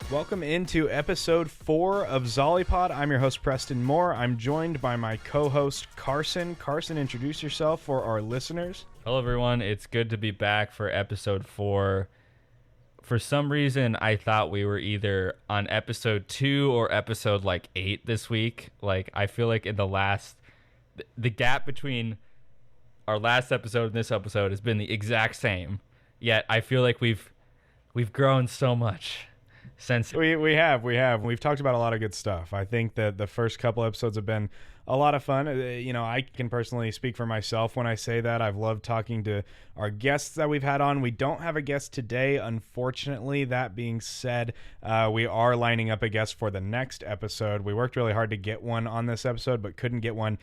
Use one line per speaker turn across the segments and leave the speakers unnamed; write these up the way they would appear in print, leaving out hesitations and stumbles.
Welcome into episode 4 of Zollipod. I'm your host, Preston Moore. I'm joined by my co-host, Carson. Carson, introduce yourself for our listeners.
Hello, everyone. It's good to be back for episode 4. For some reason, I thought we were either on episode 2 or episode 8 this week. I feel like in the gap between our last episode and this episode has been the exact same. Yet I feel like we've grown so much. Since
we have we've talked about a lot of good stuff. I think that the first couple episodes have been a lot of fun. I can personally speak for myself when I say that. I've loved talking to our guests that we've had on. We don't have a guest today, unfortunately. That being said, we are lining up a guest for the next episode. We worked really hard to get one on this episode, but couldn't get one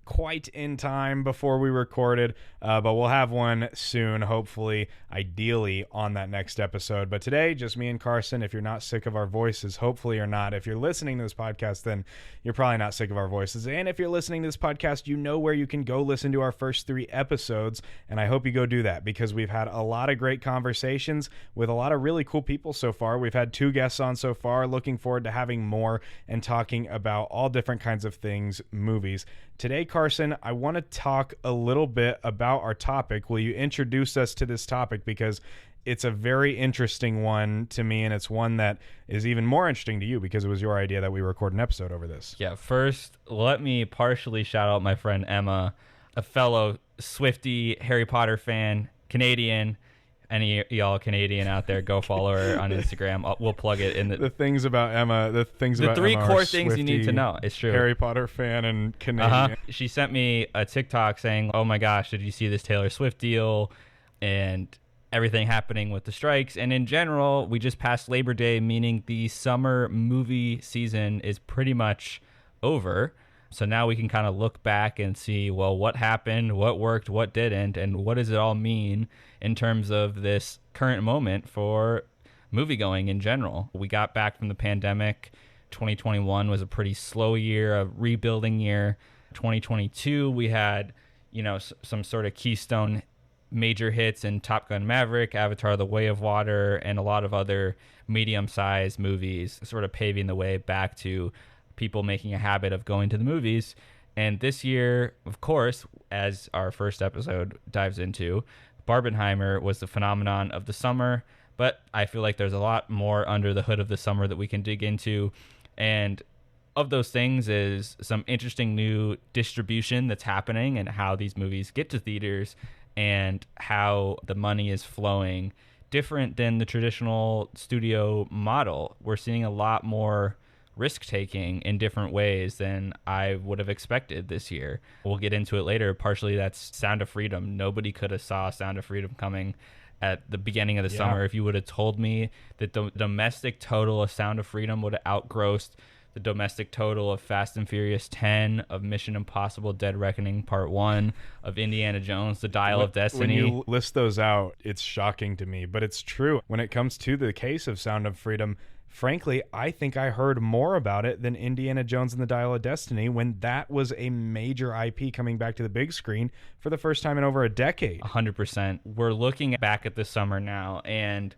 quite in time before we recorded, but we'll have one soon, hopefully, ideally on that next episode. But today, just me and Carson. If you're not sick of our voices, hopefully you're not. If you're listening to this podcast, then you're probably not sick of our voices. And if you're listening to this podcast, you know where you can go listen to our first 3 episodes, and I hope you go do that because we've had a lot of great conversations with a lot of really cool people so far. We've had 2 guests on so far. Looking forward to having more and talking about all different kinds of things, movies. Today, Carson, I want to talk a little bit about our topic. Will you introduce us to this topic? Because it's a very interesting one to me, and it's one that is even more interesting to you because it was your idea that we record an episode over this.
Yeah, first, let me partially shout out my friend Emma, a fellow Swiftie, Harry Potter fan, Canadian. Any of y'all Canadian out there, go follow her on Instagram. We'll plug it in the
things about Emma. The
3 core things you need to know. It's true.
Harry Potter fan and Canadian.
She sent me a TikTok saying, "Oh my gosh, did you see this Taylor Swift deal?" And everything happening with the strikes. And in general, we just passed Labor Day, meaning the summer movie season is pretty much over. So now we can kind of look back and see, well, what happened, what worked, what didn't, and what does it all mean in terms of this current moment for moviegoing in general. We got back from the pandemic. 2021 was a pretty slow year, a rebuilding year. 2022, we had, some sort of keystone major hits in Top Gun Maverick, Avatar: The Way of Water, and a lot of other medium-sized movies, sort of paving the way back to people making a habit of going to the movies. And this year, of course, as our first episode dives into, Barbenheimer was the phenomenon of the summer, but I feel like there's a lot more under the hood of the summer that we can dig into. And of those things is some interesting new distribution that's happening and how these movies get to theaters and how the money is flowing different than the traditional studio model. We're seeing a lot more risk-taking in different ways than I would have expected this year. We'll get into it later. Partially that's Sound of Freedom. Nobody could have saw Sound of Freedom coming at the beginning of the summer. If you would have told me that the domestic total of Sound of Freedom would have outgrossed the domestic total of Fast and Furious 10, of Mission Impossible Dead Reckoning Part 1, of Indiana Jones, The Dial of Destiny.
When you list those out, it's shocking to me, but it's true. When it comes to the case of Sound of Freedom, frankly, I think I heard more about it than Indiana Jones and the Dial of Destiny when that was a major IP coming back to the big screen for the first time in over a decade.
100%. We're looking back at this summer now, and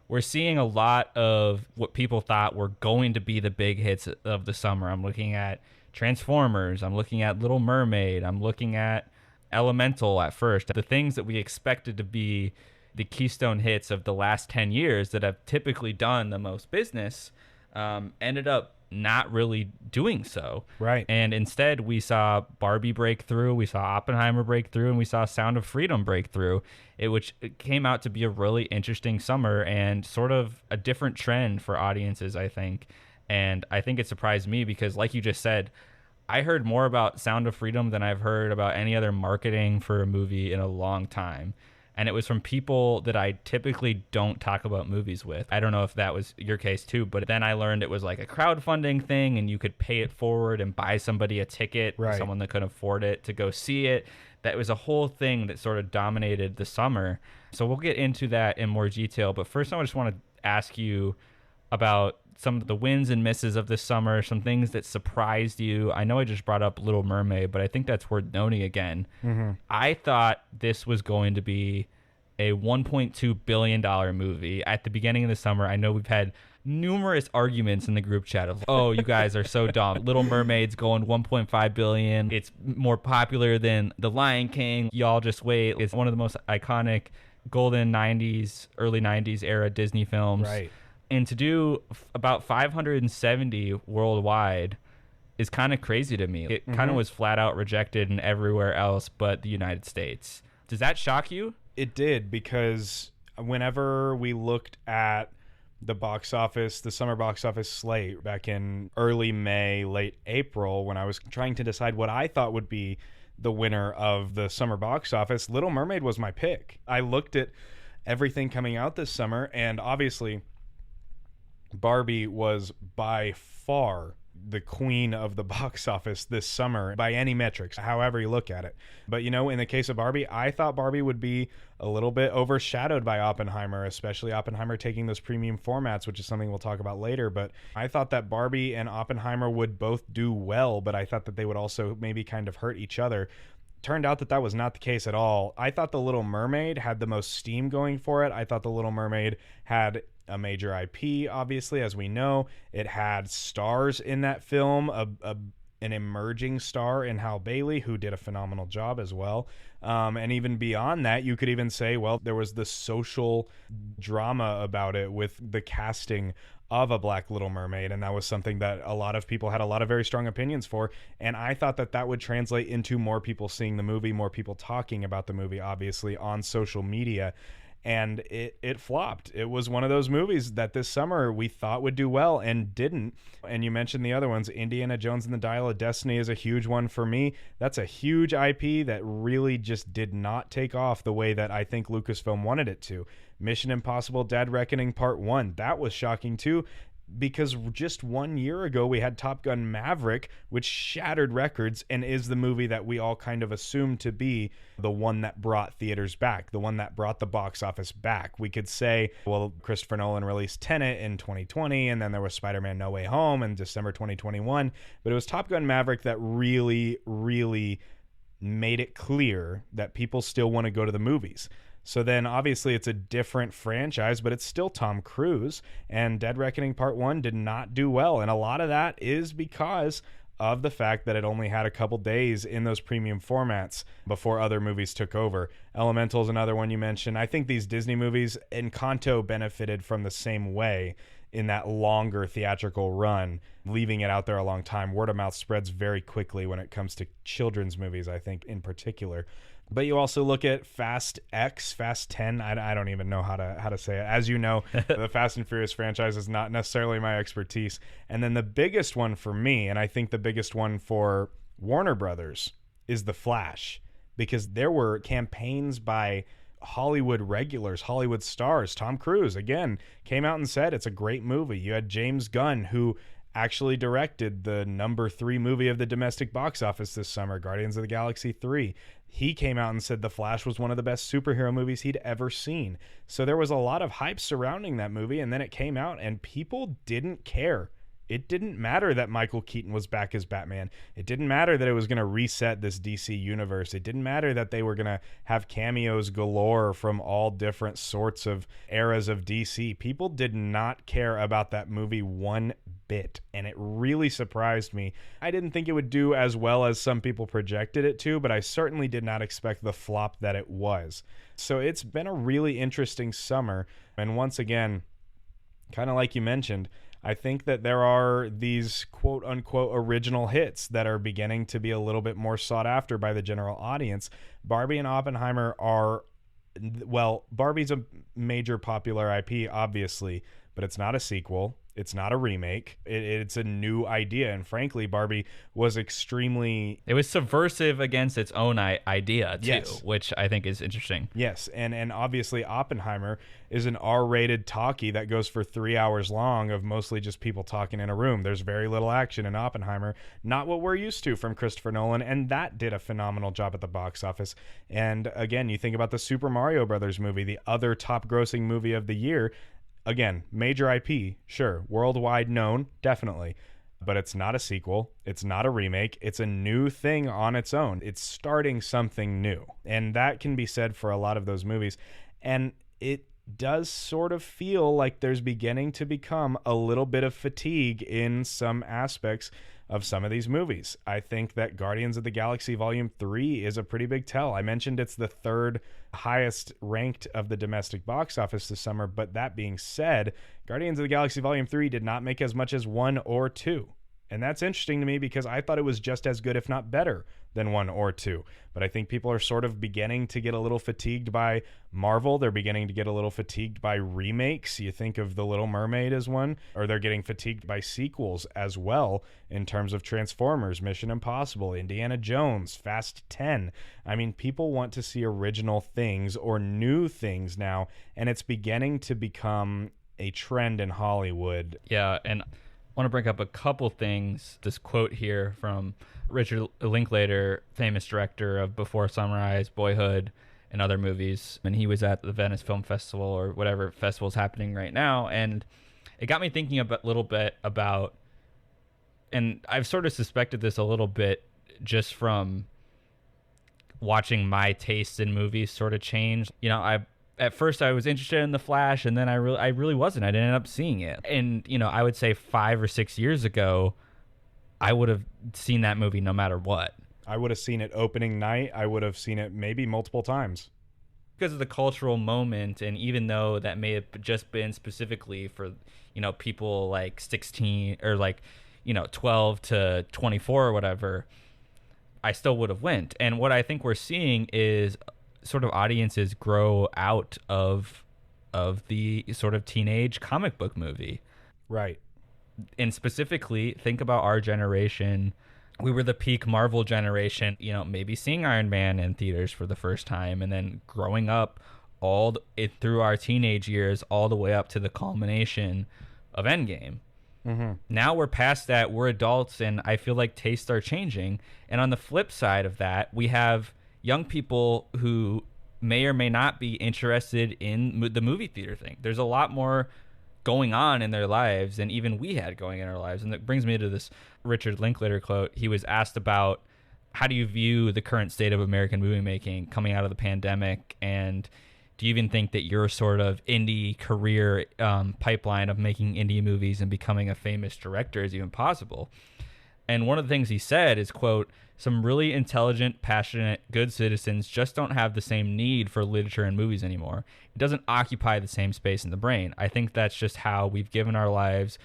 we're seeing a lot of what people thought were going to be the big hits of the summer. I'm looking at Transformers. I'm looking at Little Mermaid. I'm looking at Elemental at first. The things that we expected to be the keystone hits of the last 10 years that have typically done the most business ended up not really doing so.
Right.
And instead, we saw Barbie break through, we saw Oppenheimer break through, and we saw Sound of Freedom break through, which came out to be a really interesting summer and sort of a different trend for audiences, I think. And I think it surprised me because, like you just said, I heard more about Sound of Freedom than I've heard about any other marketing for a movie in a long time. And it was from people that I typically don't talk about movies with. I don't know if that was your case too, but then I learned it was like a crowdfunding thing and you could pay it forward and buy somebody a ticket,
right,
someone that couldn't afford it, to go see it. That was a whole thing that sort of dominated the summer. So we'll get into that in more detail. But first, I just want to ask you about some of the wins and misses of this summer, some things that surprised you. I know I just brought up Little Mermaid, but I think that's worth noting again. Mm-hmm. I thought this was going to be a $1.2 billion movie at the beginning of the summer. I know we've had numerous arguments in the group chat of, oh, you guys are so dumb. Little Mermaid's going 1.5 billion. It's more popular than The Lion King. Y'all just wait. It's one of the most iconic golden 90s, early 90s era Disney films.
Right.
And to do about 570 worldwide is kind of crazy to me. It kind of was flat out rejected in everywhere else but the United States. Does that shock you?
It did, because whenever we looked at the box office, the summer box office slate back in early May, late April, when I was trying to decide what I thought would be the winner of the summer box office, Little Mermaid was my pick. I looked at everything coming out this summer, and obviously Barbie was by far the queen of the box office this summer by any metrics, however you look at it. But, you know, in the case of Barbie, I thought Barbie would be a little bit overshadowed by Oppenheimer, especially Oppenheimer taking those premium formats, which is something we'll talk about later. But I thought that Barbie and Oppenheimer would both do well, but I thought that they would also maybe kind of hurt each other. Turned out that was not the case at all. I thought The Little Mermaid had the most steam going for it. I thought The Little Mermaid had a major IP, obviously, as we know. It had stars in that film, an emerging star in Hal Bailey, who did a phenomenal job as well. And even beyond that, you could even say, well, there was the social drama about it with the casting of a Black Little Mermaid, and that was something that a lot of people had a lot of very strong opinions for, and I thought that would translate into more people seeing the movie, more people talking about the movie, obviously, on social media. And it flopped. It was one of those movies that this summer we thought would do well and didn't. And you mentioned the other ones. Indiana Jones and the Dial of Destiny is a huge one for me. That's a huge IP that really just did not take off the way that I think Lucasfilm wanted it to. Mission Impossible Dead Reckoning Part 1, that was shocking too, because just 1 year ago we had Top Gun Maverick, which shattered records and is the movie that we all kind of assumed to be the one that brought theaters back, the one that brought the box office back. We could say, well, Christopher Nolan released Tenet in 2020, and then there was Spider-Man No Way Home in December 2021, but it was Top Gun Maverick that really, really made it clear that people still want to go to the movies. So then obviously it's a different franchise, but it's still Tom Cruise, and Dead Reckoning Part 1 did not do well. And a lot of that is because of the fact that it only had a couple days in those premium formats before other movies took over. Elemental is another one you mentioned. I think these Disney movies, Encanto benefited from the same way in that longer theatrical run, leaving it out there a long time. Word of mouth spreads very quickly when it comes to children's movies, I think, in particular. But you also look at Fast 10. I don't even know how to say it. As you know, the Fast and Furious franchise is not necessarily my expertise. And then the biggest one for me, and I think the biggest one for Warner Brothers, is The Flash. Because there were campaigns by Hollywood regulars, Hollywood stars. Tom Cruise, again, came out and said it's a great movie. You had James Gunn, who actually directed the number 3 movie of the domestic box office this summer, Guardians of the Galaxy 3. He came out and said The Flash was one of the best superhero movies he'd ever seen. So there was a lot of hype surrounding that movie, and then it came out and people didn't care. It didn't matter that Michael Keaton was back as Batman. It didn't matter that it was going to reset this DC universe. It didn't matter that they were going to have cameos galore from all different sorts of eras of DC. People did not care about that movie one bit, and it really surprised me. I didn't think it would do as well as some people projected it to, but I certainly did not expect the flop that it was. So it's been a really interesting summer, and once again, kind of like you mentioned, I think that there are these quote-unquote original hits that are beginning to be a little bit more sought after by the general audience. Barbie and Oppenheimer are, well, Barbie's a major popular IP, obviously, but it's not a sequel. It's not a remake. It's a new idea. And frankly, Barbie was extremely...
It was subversive against its own idea, too,
yes,
which I think is interesting.
Yes, and obviously Oppenheimer is an R-rated talkie that goes for 3 hours long of mostly just people talking in a room. There's very little action in Oppenheimer. Not what we're used to from Christopher Nolan, and that did a phenomenal job at the box office. And again, you think about the Super Mario Brothers movie, the other top-grossing movie of the year. Again, major IP, sure. Worldwide known, definitely. But it's not a sequel. It's not a remake. It's a new thing on its own. It's starting something new. And that can be said for a lot of those movies. And it does sort of feel like there's beginning to become a little bit of fatigue in some aspects of some of these movies. I think that Guardians of the Galaxy Volume 3 is a pretty big tell. I mentioned it's the third highest ranked of the domestic box office this summer, but that being said, Guardians of the Galaxy Volume 3 did not make as much as 1 or 2. And that's interesting to me because I thought it was just as good, if not better, than 1 or 2. But I think people are sort of beginning to get a little fatigued by Marvel. They're beginning to get a little fatigued by remakes. You think of The Little Mermaid as one, or they're getting fatigued by sequels as well in terms of Transformers, Mission Impossible, Indiana Jones, Fast 10. I mean, people want to see original things or new things now, and it's beginning to become a trend in Hollywood.
Yeah, and I want to bring up a couple things. This quote here from Richard Linklater, famous director of Before Sunrise, Boyhood, and other movies. And he was at the Venice Film Festival, or whatever festival is happening right now. And it got me thinking a little bit about, and I've sort of suspected this a little bit just from watching my taste in movies sort of change. You know, at first I was interested in The Flash, and then I really wasn't. I didn't end up seeing it. And, you know, I would say 5 or 6 years ago, I would have seen that movie no matter what.
I would have seen it opening night. I would have seen it maybe multiple times.
Because of the cultural moment, and even though that may have just been specifically for, you know, people like 16 or like, you know, 12 to 24 or whatever, I still would have went. And what I think we're seeing is sort of audiences grow out of the sort of teenage comic book movie.
Right.
And specifically, think about our generation. We were the peak Marvel generation, you know, maybe seeing Iron Man in theaters for the first time, and then growing up through our teenage years all the way up to the culmination of Endgame. Mm-hmm. Now we're past that. We're adults, and I feel like tastes are changing. And on the flip side of that, we have young people who may or may not be interested in the movie theater thing. There's a lot more going on in their lives than even we had going in our lives. And that brings me to this Richard Linklater quote. He was asked about, how do you view the current state of American movie making coming out of the pandemic? And do you even think that your sort of indie career pipeline of making indie movies and becoming a famous director is even possible? And one of the things he said is, quote, "Some really intelligent, passionate, good citizens just don't have the same need for literature and movies anymore. It doesn't occupy the same space in the brain. I think that's just how we've given our lives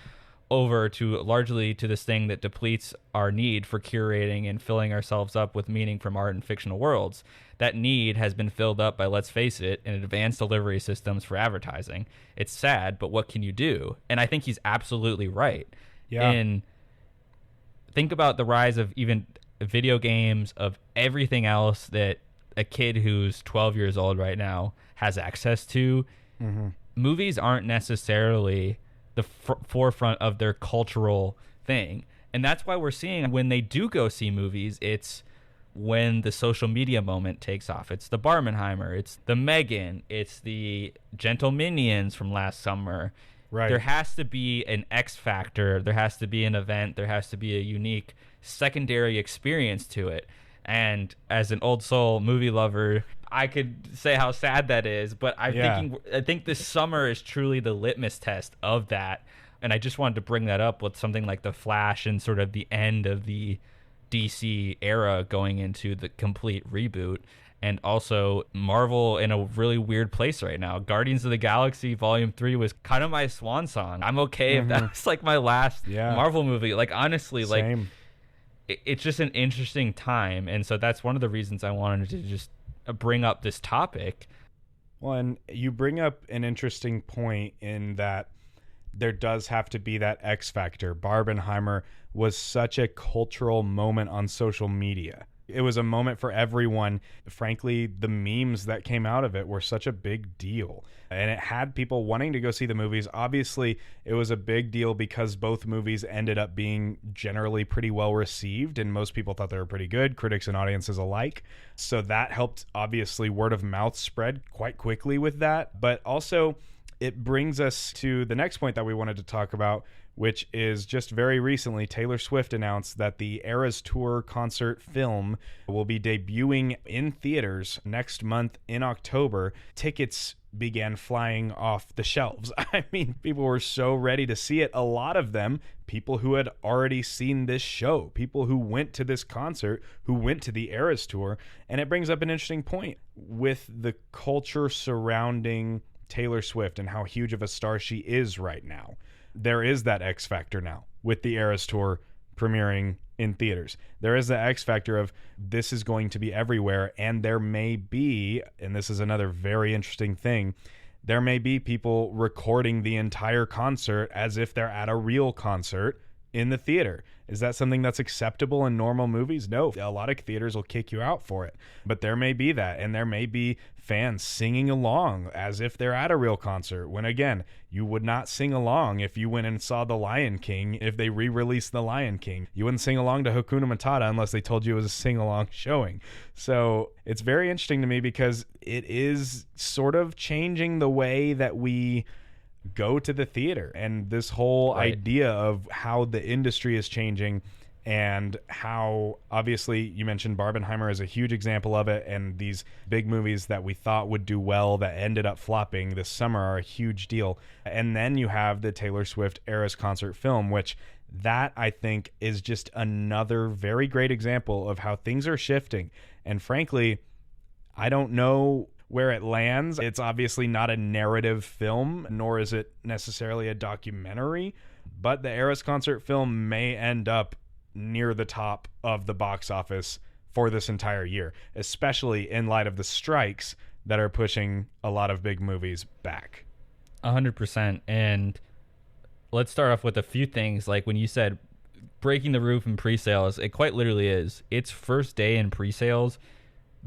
over largely to this thing that depletes our need for curating and filling ourselves up with meaning from art and fictional worlds. That need has been filled up by, let's face it, in advanced delivery systems for advertising. It's sad, but what can you do?" And I think he's absolutely right.
Yeah.
And think about the rise of even video games, of everything else that a kid who's 12 years old right now has access to. Mm-hmm. Movies aren't necessarily the forefront of their cultural thing. And that's why we're seeing, when they do go see movies, it's when the social media moment takes off. It's the Barbenheimer, it's the Megan, it's the Gentle Minions from last summer.
Right.
There has to be an X factor. There has to be an event. There has to be a unique secondary experience to it. And as an old soul movie lover, I could say how sad that is, but I think this summer is truly the litmus test of that. And I just wanted to bring that up with something like The Flash and sort of the end of the DC era going into the complete reboot. And also Marvel in a really weird place right now. Guardians of the Galaxy Volume 3 was kind of my swan song. I'm okay if that's like my last Marvel movie. Like, honestly,
Same.
It's just an interesting time. And so that's one of the reasons I wanted to just bring up this topic.
Well, and you bring up an interesting point in that there does have to be that X factor. Barbenheimer was such a cultural moment on social media. It was a moment for everyone. Frankly, the memes that came out of it were such a big deal. And it had people wanting to go see the movies. Obviously, it was a big deal because both movies ended up being generally pretty well received, and most people thought they were pretty good, critics and audiences alike. So that helped, obviously, word of mouth spread quite quickly with that. But also, it brings us to the next point that we wanted to talk about, which is just very recently, Taylor Swift announced that the Eras Tour concert film will be debuting in theaters next month in October. Tickets began flying off the shelves. I mean, people were so ready to see it. A lot of them, people who had already seen this show, people who went to this concert, who went to the Eras Tour. And it brings up an interesting point with the culture surrounding Taylor Swift and how huge of a star she is right now. There is that X factor now with the Eras Tour premiering in theaters. There is the X factor of this is going to be everywhere, and there may be, and this is another very interesting thing, there may be people recording the entire concert as if they're at a real concert in the theater. Is that something that's acceptable in normal movies? No. A lot of theaters will kick you out for it. But there may be that, and there may be fans singing along as if they're at a real concert, when again, you would not sing along if you went and saw The Lion King. If they re-released The Lion King, you wouldn't sing along to Hakuna Matata unless they told you it was a sing-along showing. So it's very interesting to me because it is sort of changing the way that we go to the theater, and this whole idea of how the industry is changing, and how obviously you mentioned Barbenheimer is a huge example of it, and these big movies that we thought would do well that ended up flopping this summer are a huge deal. And then you have the Taylor Swift Eras concert film, which that I think is just another very great example of how things are shifting. And frankly, I don't know where it lands. It's obviously not a narrative film, nor is it necessarily a documentary, but the Eras concert film may end up near the top of the box office for this entire year, especially in light of the strikes that are pushing a lot of big movies back.
100%. And let's start off with a few things. Like when you said breaking the roof in pre-sales, it quite literally is. Its first day in pre-sales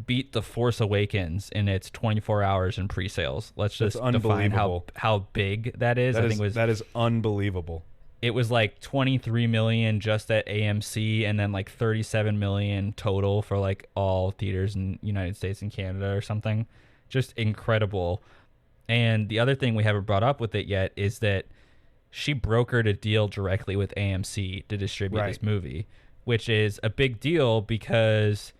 beat The Force Awakens in its 24 hours in pre-sales. Let's just define how big that is.
That is unbelievable.
It was like 23 million just at AMC, and then like 37 million total for like all theaters in United States and Canada or something. Just incredible. And the other thing we haven't brought up with it yet is that she brokered a deal directly with AMC to distribute this movie, which is a big deal because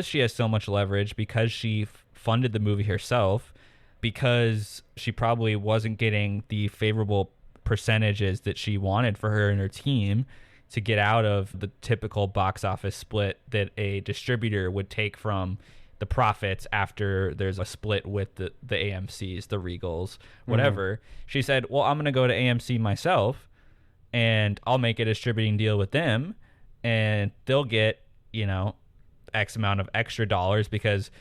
she has so much leverage, because she funded the movie herself, because she probably wasn't getting the favorable percentages that she wanted for her and her team to get out of the typical box office split that a distributor would take from the profits after there's a split with the AMCs, the Regals, whatever. She said, well, I'm going to go to AMC myself and I'll make a distributing deal with them, and they'll get, X amount of extra dollars because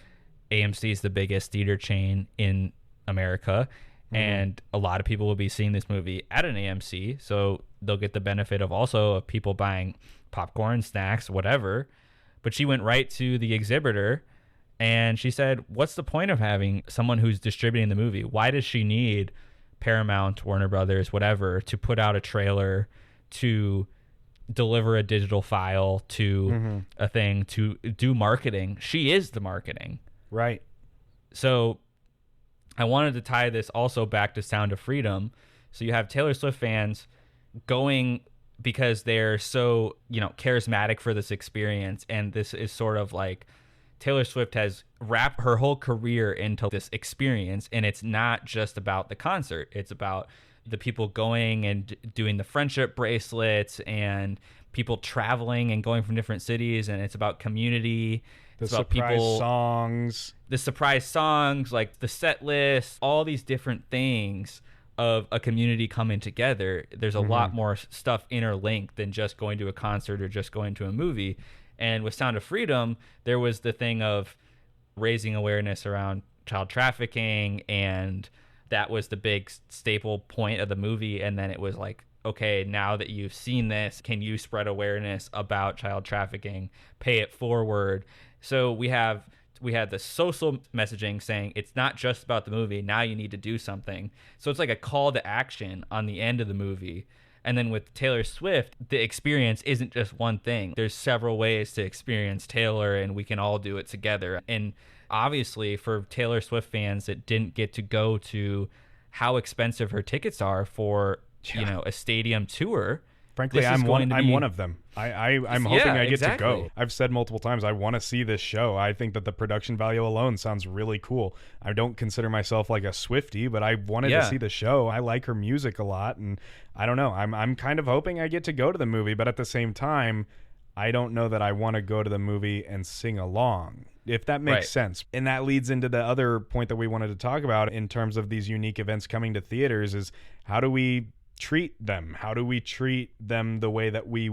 AMC is the biggest theater chain in America. And a lot of people will be seeing this movie at an AMC, so they'll get the benefit of people buying popcorn, snacks, whatever. But she went right to the exhibitor and she said, what's the point of having someone who's distributing the movie? Why does she need Paramount, Warner Brothers, whatever, to put out a trailer, to deliver a digital file, to a thing, to do marketing? She is the marketing.
Right.
So I wanted to tie this also back to Sound of Freedom. So you have Taylor Swift fans going because they're so, charismatic for this experience. And this is sort of like Taylor Swift has wrapped her whole career into this experience. And it's not just about the concert. It's about the people going and doing the friendship bracelets and people traveling and going from different cities. And it's about community.
The surprise
songs, like the set list, all these different things of a community coming together. There's a lot more stuff interlinked than just going to a concert or just going to a movie. And with Sound of Freedom, there was the thing of raising awareness around child trafficking, and that was the big staple point of the movie. And then it was like, okay, now that you've seen this, can you spread awareness about child trafficking, pay it forward? So we had the social messaging saying it's not just about the movie. Now you need to do something. So it's like a call to action on the end of the movie. And then with Taylor Swift, the experience isn't just one thing. There's several ways to experience Taylor, and we can all do it together. And obviously for Taylor Swift fans that didn't get to go to how expensive her tickets are for, a stadium tour.
Frankly, I'm one of them. I'm hoping I get to go. I've said multiple times I want to see this show. I think that the production value alone sounds really cool. I don't consider myself like a Swiftie, but I wanted to see the show. I like her music a lot, and I don't know. I'm kind of hoping I get to go to the movie, but at the same time, I don't know that I want to go to the movie and sing along, if that makes sense. And that leads into the other point that we wanted to talk about in terms of these unique events coming to theaters is how do we treat them? How do we treat them the way that we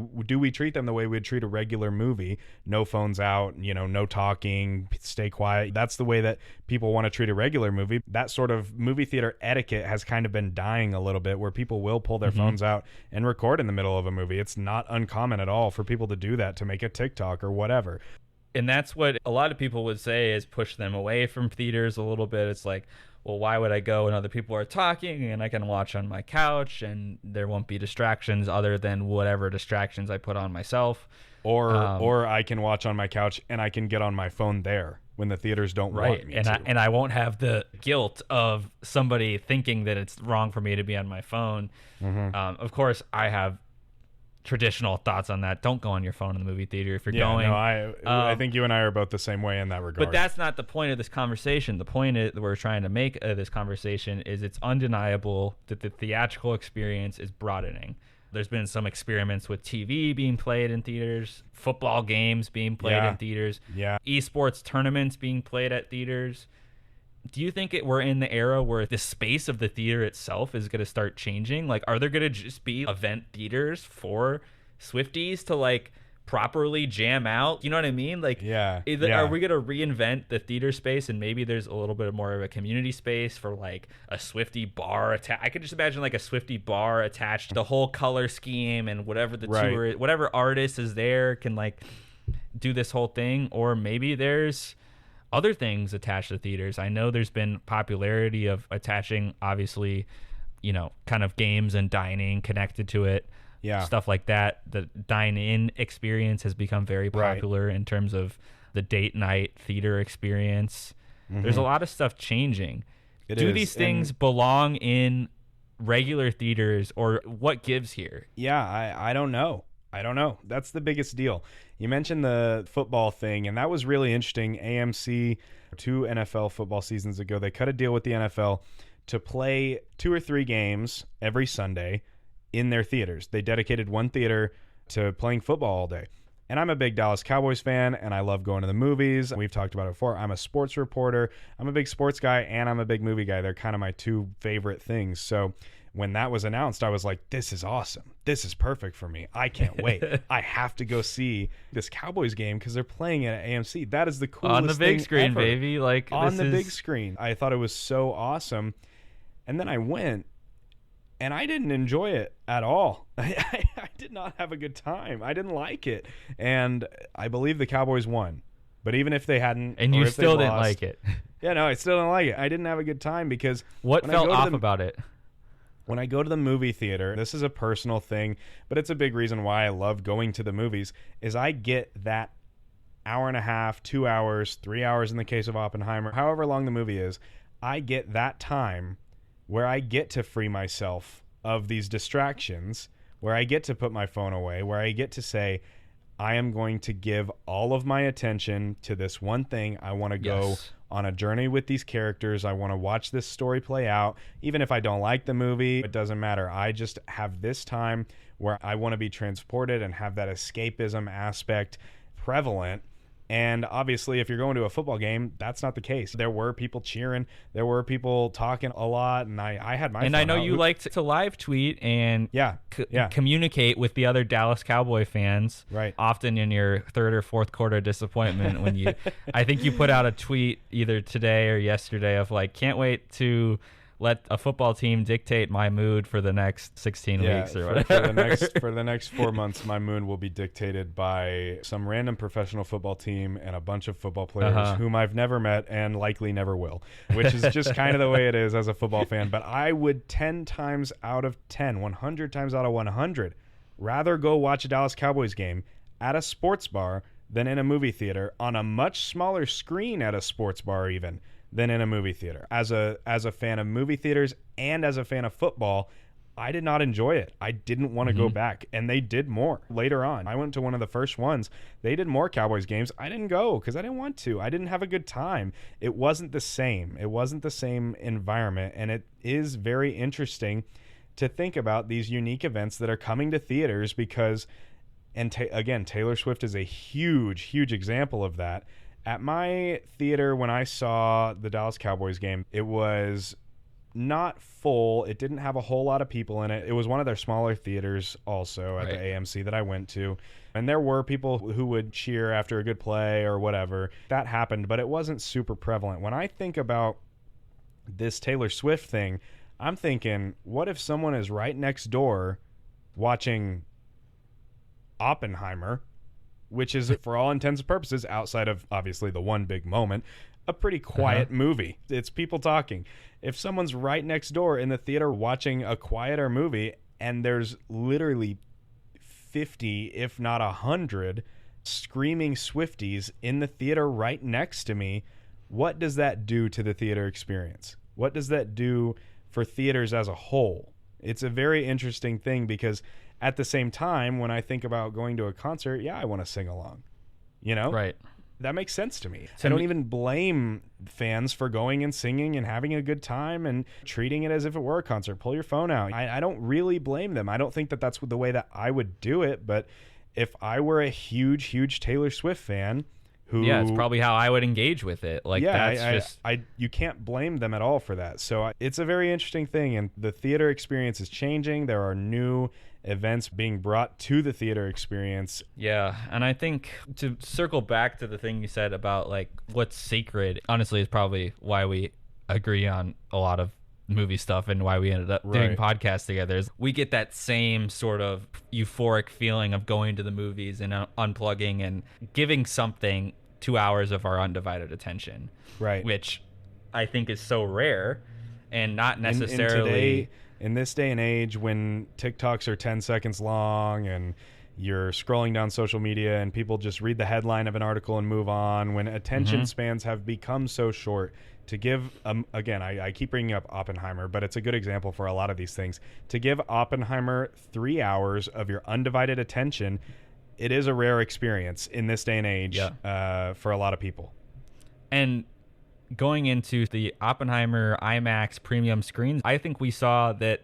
treat them the way we'd treat a regular movie? No phones out, no talking, stay quiet. That's the way that people want to treat a regular movie. That sort of movie theater etiquette has kind of been dying a little bit, where people will pull their phones out and record in the middle of a movie. It's not uncommon at all for people to do that, to make a TikTok or whatever.
And that's what a lot of people would say is push them away from theaters a little bit. It's like, well, why would I go when other people are talking and I can watch on my couch and there won't be distractions other than whatever distractions I put on myself?
Or I can watch on my couch and I can get on my phone there when the theaters don't want me to.
And I won't have the guilt of somebody thinking that it's wrong for me to be on my phone. Of course, I have traditional thoughts on that. Don't go on your phone in the movie theater if you're going.
No, I think you and I are both the same way in that regard.
But that's not the point of this conversation. The point that we're trying to make of this conversation is it's undeniable that the theatrical experience is broadening. There's been some experiments with TV being played in theaters, football games being played in theaters, esports tournaments being played at theaters. Do you think we're in the era where the space of the theater itself is going to start changing? Like, are there going to just be event theaters for Swifties to like properly jam out? You know what I mean? Like, are we going to reinvent the theater space and maybe there's a little bit more of a community space for like a Swiftie bar? I could just imagine like a Swiftie bar attached to the whole color scheme and whatever the tour is, whatever artist is there can like do this whole thing. Or maybe there's other things attached to theaters. I know there's been popularity of attaching, obviously, kind of games and dining connected to it. Stuff like that. The dine-in experience has become very popular in terms of the date night theater experience. There's a lot of stuff changing. Do these things belong in regular theaters, or what gives here?
I don't know. That's the biggest deal. You mentioned the football thing, and that was really interesting. AMC, 2 NFL football seasons ago, they cut a deal with the NFL to play 2 or 3 games every Sunday in their theaters. They dedicated one theater to playing football all day. And I'm a big Dallas Cowboys fan, and I love going to the movies. We've talked about it before. I'm a sports reporter. I'm a big sports guy, and I'm a big movie guy. They're kind of my 2 favorite things. So when that was announced, I was like, this is awesome. This is perfect for me. I can't wait. I have to go see this Cowboys game because they're playing it at AMC. That is the coolest thing
on the big screen,
ever.
baby. Like,
on the big screen. I thought it was so awesome. And then I went, and I didn't enjoy it at all. I did not have a good time. I didn't like it. And I believe the Cowboys won. But even if they hadn't,
and you still didn't like it.
I still didn't like it. I didn't have a good time because
what felt off about it?
When I go to the movie theater, this is a personal thing, but it's a big reason why I love going to the movies, is I get that hour and a half, 2 hours, 3 hours in the case of Oppenheimer, however long the movie is, I get that time where I get to free myself of these distractions, where I get to put my phone away, where I get to say, I am going to give all of my attention to this one thing. I want to go on a journey with these characters. I want to watch this story play out. Even if I don't like the movie, it doesn't matter. I just have this time where I want to be transported and have that escapism aspect prevalent. And obviously, if you're going to a football game, that's not the case. There were people cheering. There were people talking a lot, and I had my fun.
And I know you like to live tweet and communicate with the other Dallas Cowboy fans.
Right.
Often in your 3rd or 4th quarter disappointment when you, I think you put out a tweet either today or yesterday of like, can't wait to let a football team dictate my mood for the next 16 weeks or whatever.
For the next 4 months, my mood will be dictated by some random professional football team and a bunch of football players whom I've never met and likely never will, which is just kind of the way it is as a football fan. But I would 10 times out of 10, 100 times out of 100, rather go watch a Dallas Cowboys game at a sports bar than in a movie theater on a much smaller screen at a sports bar even. than in a movie theater. As a fan of movie theaters and as a fan of football, I did not enjoy it. I didn't want to go back, and they did more later on. I went to one of the first ones. They did more Cowboys games. I didn't go because I didn't want to. I didn't have a good time. It wasn't the same. It wasn't the same environment, and it is very interesting to think about these unique events that are coming to theaters because, and again, Taylor Swift is a huge, huge example of that. At my theater, when I saw the Dallas Cowboys game, it was not full. It didn't have a whole lot of people in it. It was one of their smaller theaters also at the AMC that I went to. And there were people who would cheer after a good play or whatever. That happened, but it wasn't super prevalent. When I think about this Taylor Swift thing, I'm thinking, what if someone is right next door watching Oppenheimer, which is, for all intents and purposes, outside of obviously the one big moment, a pretty quiet movie. It's people talking. If someone's right next door in the theater watching a quieter movie and there's literally 50, if not 100, screaming Swifties in the theater right next to me, what does that do to the theater experience? What does that do for theaters as a whole? It's a very interesting thing because at the same time, when I think about going to a concert, yeah, I want to sing along, you know?
Right.
That makes sense to me. I don't even blame fans for going and singing and having a good time and treating it as if it were a concert. Pull your phone out. I don't really blame them. I don't think that that's the way that I would do it. But if I were a huge, huge Taylor Swift fan who...
Yeah, it's probably how I would engage with it. Like, yeah,
you can't blame them at all for that. So it's a very interesting thing. And the theater experience is changing. There are new events being brought to the theater experience.
Yeah, and I think to circle back to the thing you said about like what's sacred, honestly, is probably why we agree on a lot of movie stuff and why we ended up doing podcasts together. Is we get that same sort of euphoric feeling of going to the movies and unplugging and giving something 2 hours of our undivided attention, right? Which I think is so rare and not necessarily...
In this day and age, when TikToks are 10 seconds long and you're scrolling down social media and people just read the headline of an article and move on, when attention spans have become so short, to give, again, I keep bringing up Oppenheimer, but it's a good example for a lot of these things. To give Oppenheimer 3 hours of your undivided attention, it is a rare experience in this day and age for a lot of people.
And going into the Oppenheimer IMAX premium screens, I think we saw that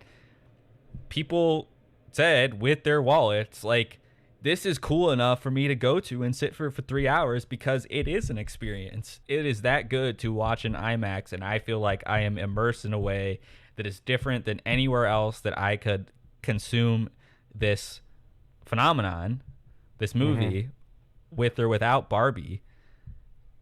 people said with their wallets, like, this is cool enough for me to go to and sit for 3 hours because it is an experience. It is that good to watch an IMAX, and I feel like I am immersed in a way that is different than anywhere else that I could consume this phenomenon, this movie, with or without Barbie.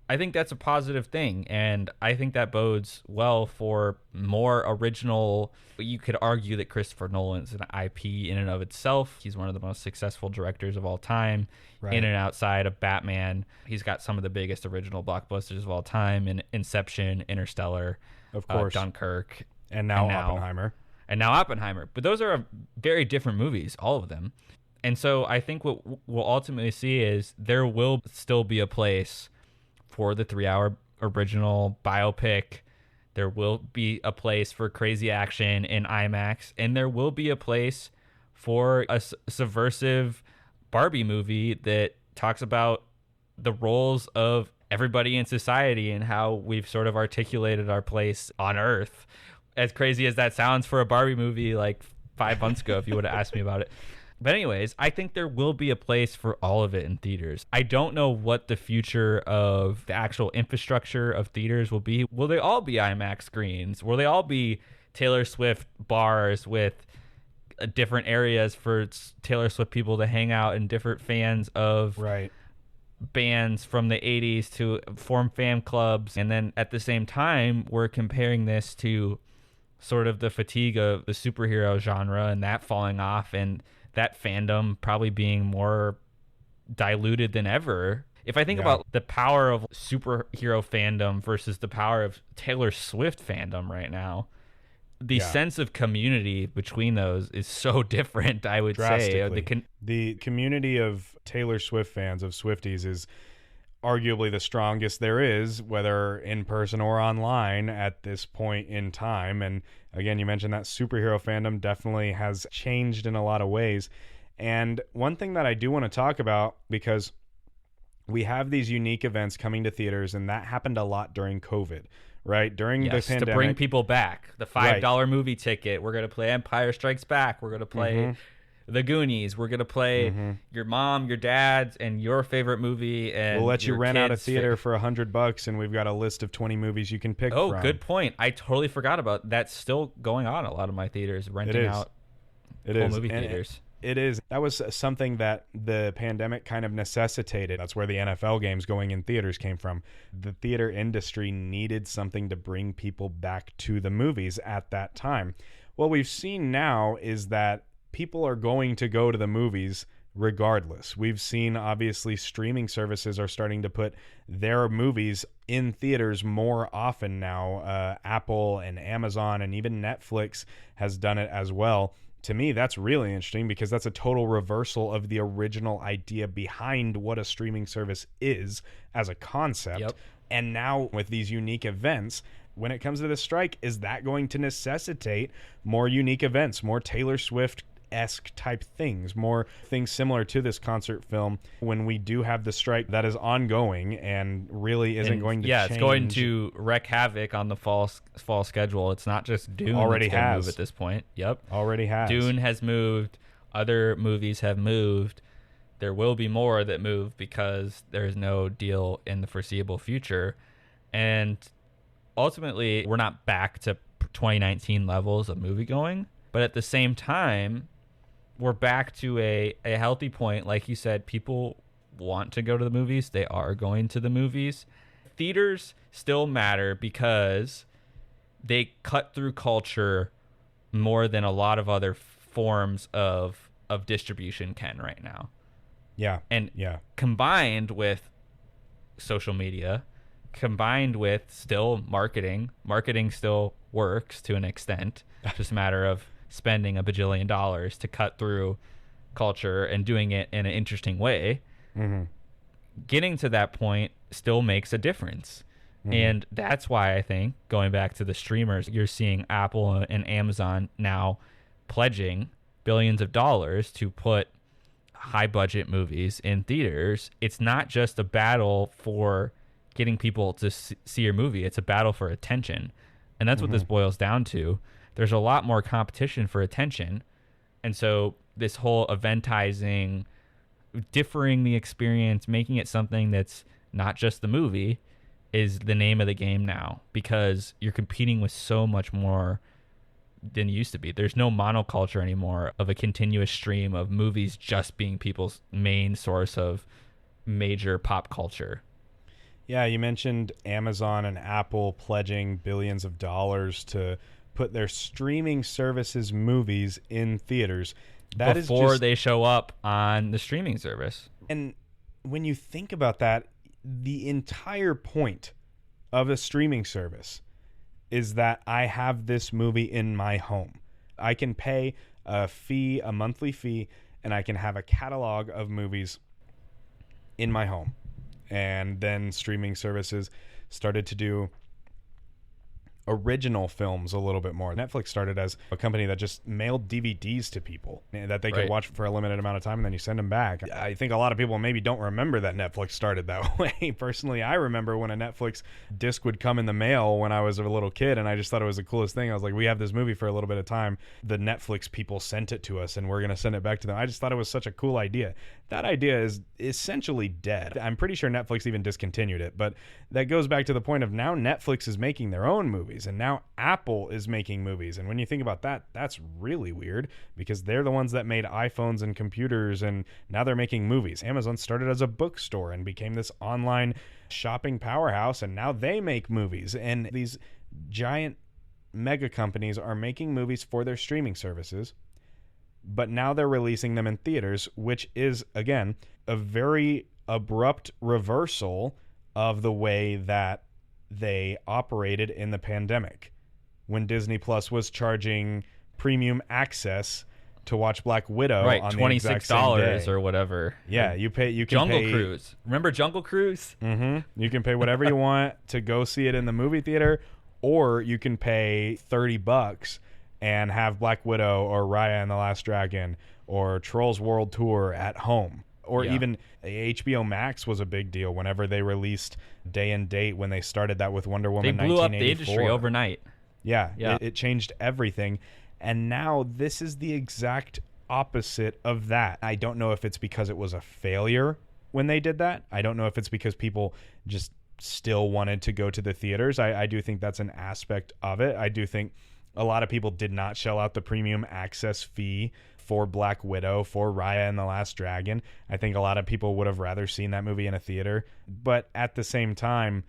I think that's a positive thing, and I think that bodes well for more original. You could argue that Christopher Nolan's an IP in and of itself. He's one of the most successful directors of all time, in and outside of Batman. He's got some of the biggest original blockbusters of all time in Inception, Interstellar,
of course,
Dunkirk,
and now Oppenheimer.
And now Oppenheimer. But those are very different movies, all of them. And so I think what we'll ultimately see is there will still be a place for the 3 hour original biopic. There will be a place for crazy action in IMAX, and there will be a place for a subversive Barbie movie that talks about the roles of everybody in society and how we've sort of articulated our place on Earth. As crazy as that sounds for a Barbie movie like 5 months ago, if you would have asked me about it. But anyways, I think there will be a place for all of it in theaters. I don't know what the future of the actual infrastructure of theaters will be. Will they all be IMAX screens? Will they all be Taylor Swift bars with different areas for Taylor Swift people to hang out and different fans of bands from the 80s to form fan clubs? And then at the same time, we're comparing this to sort of the fatigue of the superhero genre and that falling off, and that fandom probably being more diluted than ever. If I think about the power of superhero fandom versus the power of Taylor Swift fandom right now, the sense of community between those is so different, I would say.
The community of Taylor Swift fans, of Swifties, is arguably the strongest there is, whether in person or online at this point in time. And again, you mentioned that superhero fandom definitely has changed in a lot of ways. And one thing that I do want to talk about, because we have these unique events coming to theaters, and that happened a lot during COVID, right? During the pandemic.
To bring people back. The $5 movie ticket. We're going to play Empire Strikes Back. We're going to play The Goonies. We're going to play your mom, your dad's, and your favorite movie. And
we'll let you rent out a theater for $100, and we've got a list of 20 movies you can pick from.
Oh, good point. I totally forgot about that. That's still going on in a lot of my theaters, renting out full movie theaters.
It is. That was something that the pandemic kind of necessitated. That's where the NFL games going in theaters came from. The theater industry needed something to bring people back to the movies at that time. What we've seen now is that people are going to go to the movies regardless. We've seen, obviously, streaming services are starting to put their movies in theaters more often now. Apple and Amazon and even Netflix has done it as well. To me, that's really interesting, because that's a total reversal of the original idea behind what a streaming service is as a concept.
Yep.
And now with these unique events, when it comes to the strike, is that going to necessitate more unique events, more Taylor Swift-esque type things, more things similar to this concert film when we do have the strike that is ongoing and really isn't going to change?
It's going to wreak havoc on the fall schedule. It's not just Dune
already
that's
has
move at this point. Yep.
Already has.
Dune has moved. Other movies have moved. There will be more that move because there's no deal in the foreseeable future. And ultimately, we're not back to 2019 levels of movie going. But at the same time, we're back to a healthy point. Like you said, people want to go to the movies. They are going to the movies. Theaters still matter because they cut through culture more than a lot of other forms of distribution can right now.
Yeah.
And combined with social media, combined with still marketing still works to an extent. It's just a matter of spending $1 bajillion to cut through culture and doing it in an interesting way. Getting to that point still makes a difference. And that's why I think, going back to the streamers, you're seeing Apple and Amazon now pledging billions of dollars to put high budget movies in theaters. It's not just a battle for getting people to see your movie. It's a battle for attention. And that's what this boils down to. There's a lot more competition for attention. And so this whole eventizing, differing the experience, making it something that's not just the movie is the name of the game now, because you're competing with so much more than you used to be. There's no monoculture anymore of a continuous stream of movies just being people's main source of major pop culture.
Yeah, you mentioned Amazon and Apple pledging billions of dollars to put their streaming services movies in theaters. That
before
is
they show up on the streaming service.
And when you think about that, the entire point of a streaming service is that I have this movie in my home. I can pay a monthly fee, and I can have a catalog of movies in my home. And then streaming services started to do original films a little bit more. Netflix started as a company that just mailed DVDs to people that they could watch for a limited amount of time, and then you send them back. I think a lot of people maybe don't remember that Netflix started that way. Personally, I remember when a Netflix disc would come in the mail when I was a little kid, and I just thought it was the coolest thing. I was like, we have this movie for a little bit of time. The Netflix people sent it to us, and we're going to send it back to them. I just thought it was such a cool idea. That idea is essentially dead. I'm pretty sure Netflix even discontinued it, but that goes back to the point of now Netflix is making their own movies, and now Apple is making movies. And when you think about that, that's really weird, because they're the ones that made iPhones and computers, and now they're making movies. Amazon started as a bookstore and became this online shopping powerhouse, and now they make movies. And these giant mega companies are making movies for their streaming services, but now they're releasing them in theaters, which is, again, a very abrupt reversal of the way that they operated in the pandemic, when Disney Plus was charging premium access to watch Black Widow
Right,
on the exact same
$26
day.
or whatever.
Yeah, you can
Jungle
pay,
Cruise. Remember Jungle Cruise?
You can pay whatever you want to go see it in the movie theater, or you can pay $30 and have Black Widow or Raya and the Last Dragon or Trolls World Tour at home. Or even HBO Max was a big deal whenever they released day and date when they started that with Wonder Woman 1984.
They blew up the industry overnight.
Yeah. It changed everything. And now this is the exact opposite of that. I don't know if it's because it was a failure when they did that. I don't know if it's because people just still wanted to go to the theaters. I do think that's an aspect of it. I do think a lot of people did not shell out the premium access fee for Black Widow, for Raya and the Last Dragon. I think a lot of people would have rather seen that movie in a theater. But at the same time,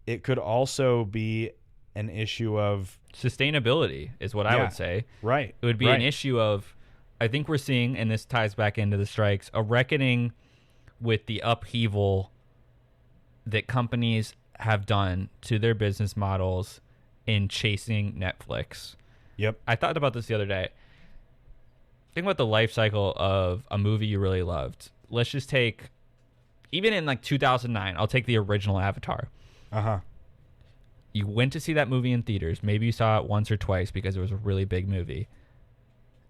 it could also be an issue of
sustainability is what I would say.
Right.
It would be an issue of, I think we're seeing, and this ties back into the strikes, a reckoning with the upheaval that companies have done to their business models in chasing Netflix.
Yep.
I thought about this the other day. Think about the life cycle of a movie you really loved. Let's just take, even in like 2009, I'll take the original Avatar. You went to see that movie in theaters. Maybe you saw it once or twice because it was a really big movie.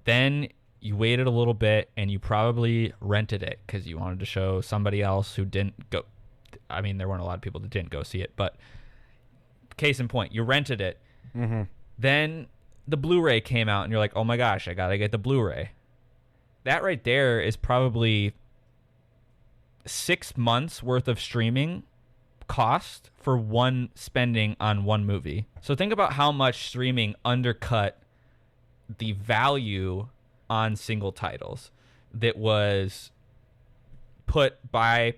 Then you waited a little bit and you probably rented it because you wanted to show somebody else who didn't go. I mean, there weren't a lot of people that didn't go see it, but case in point, you rented it. Then the Blu-ray came out and you're like, oh my gosh, I got to get the Blu-ray. That right there is probably 6 months worth of streaming cost for one spending on one movie. So think about how much streaming undercut the value on single titles that was put by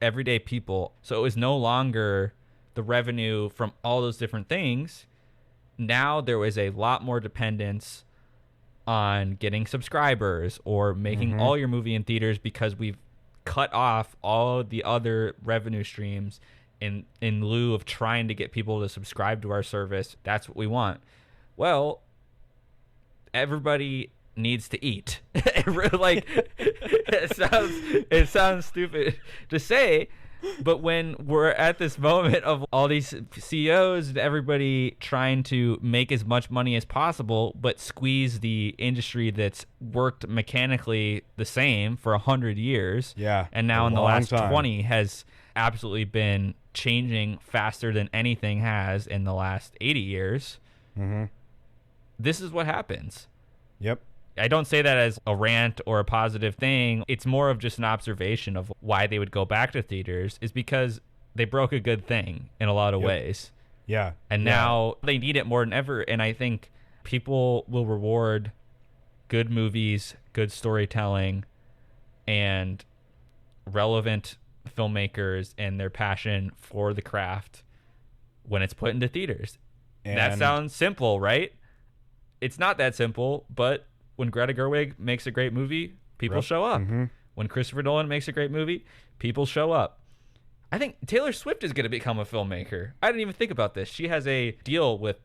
everyday people. So it was no longer the revenue from all those different things. Now there was a lot more dependence on getting subscribers or making all your movie in theaters because we've cut off all the other revenue streams in lieu of trying to get people to subscribe to our service. That's what we want. Well, everybody needs to eat. It sounds stupid to say, but when we're at this moment of all these CEOs and everybody trying to make as much money as possible, but squeeze the industry that's worked mechanically the same for 100 years.
Yeah.
And now in the last
time.
20 has absolutely been changing faster than anything has in the last 80 years. This is what happens.
Yep.
I don't say that as a rant or a positive thing. It's more of just an observation of why they would go back to theaters is because they broke a good thing in a lot of ways.
Yeah.
And now they need it more than ever. And I think people will reward good movies, good storytelling, and relevant filmmakers and their passion for the craft when it's put into theaters. And that sounds simple, right? It's not that simple, but when Greta Gerwig makes a great movie, people show up. When Christopher Nolan makes a great movie, people show up. I think Taylor Swift is going to become a filmmaker. I didn't even think about this. She has a deal with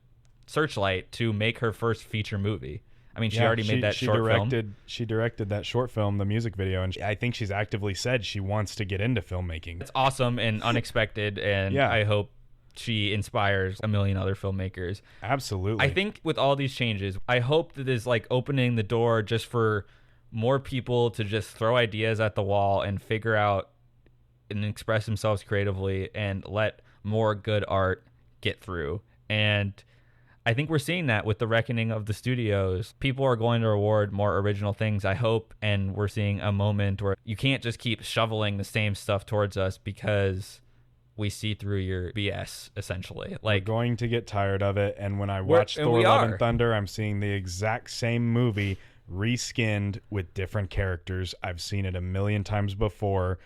Searchlight to make her first feature movie. I mean, she already made that short film.
She directed that short film, the music video, and I think she's actively said she wants to get into filmmaking.
It's awesome and unexpected, and I hope she inspires a million other filmmakers.
Absolutely.
I think with all these changes, I hope that is like opening the door just for more people to just throw ideas at the wall and figure out and express themselves creatively and let more good art get through. And I think we're seeing that with the reckoning of the studios. People are going to reward more original things, I hope, and we're seeing a moment where you can't just keep shoveling the same stuff towards us because we see through your BS, essentially. Like,
we're going to get tired of it, and when I watch Thor: Love and Thunder, I'm seeing the exact same movie reskinned with different characters. I've seen it a million times before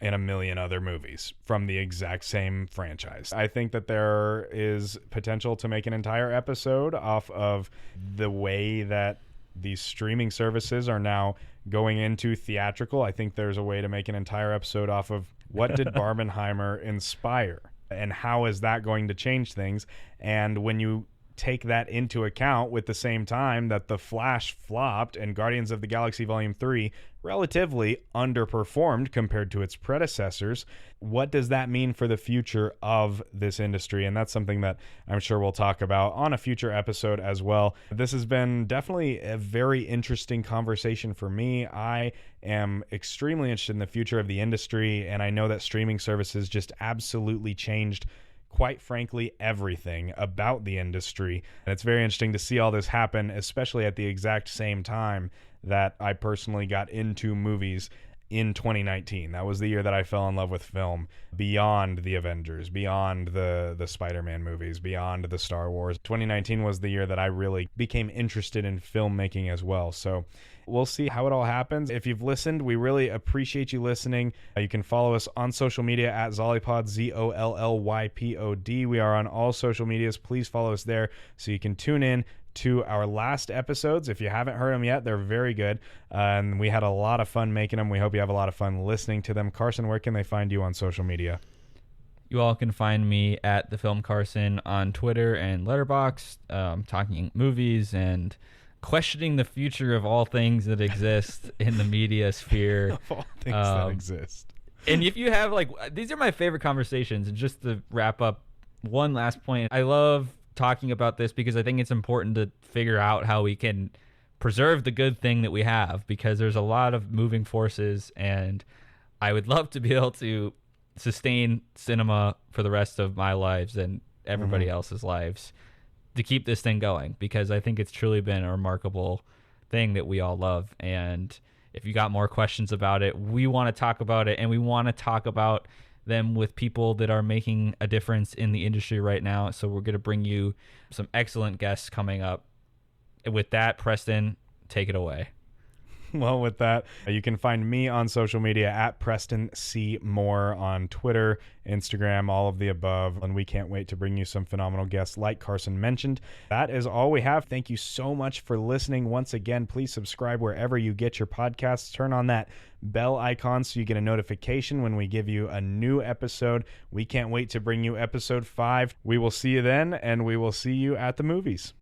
in a million other movies from the exact same franchise. I think that there is potential to make an entire episode off of the way that these streaming services are now going into theatrical. I think there's a way to make an entire episode off of what did Barbenheimer inspire and how is that going to change things. And when you take that into account with the same time that The Flash flopped and Guardians of the Galaxy Volume 3 relatively underperformed compared to its predecessors. What does that mean for the future of this industry? And that's something that I'm sure we'll talk about on a future episode as well. This has been definitely a very interesting conversation for me. I am extremely interested in the future of the industry, and I know that streaming services just absolutely changed, quite frankly, everything about the industry. And it's very interesting to see all this happen, especially at the exact same time that I personally got into movies in 2019. That was the year that I fell in love with film beyond the Avengers, beyond the Spider-Man movies, beyond the Star Wars. 2019 was the year that I really became interested in filmmaking as well. So we'll see how it all happens. If you've listened, we really appreciate you listening. You can follow us on social media at Zollypod, ZOLLYPOD. We are on all social medias. Please follow us there so you can tune in to our last episodes. If you haven't heard them yet, they're very good. And we had a lot of fun making them. We hope you have a lot of fun listening to them. Carson, where can they find you on social media?
You all can find me at The Film Carson on Twitter and Letterboxd, talking movies and questioning the future of all things that exist in the media sphere.
Of all things that exist.
And if you have, these are my favorite conversations. And just to wrap up, one last point. I love talking about this because I think it's important to figure out how we can preserve the good thing that we have, because there's a lot of moving forces, and I would love to be able to sustain cinema for the rest of my lives and everybody else's lives to keep this thing going, because I think it's truly been a remarkable thing that we all love. And if you got more questions about it, we want to talk about it, and we want to talk about them with people that are making a difference in the industry right now. So we're going to bring you some excellent guests coming up. And with that, Preston, take it away.
Well, with that, you can find me on social media at Preston C. Moore on Twitter, Instagram, all of the above. And we can't wait to bring you some phenomenal guests like Carson mentioned. That is all we have. Thank you so much for listening. Once again, please subscribe wherever you get your podcasts. Turn on that bell icon so you get a notification when we give you a new episode. We can't wait to bring you episode 5. We will see you then, and we will see you at the movies.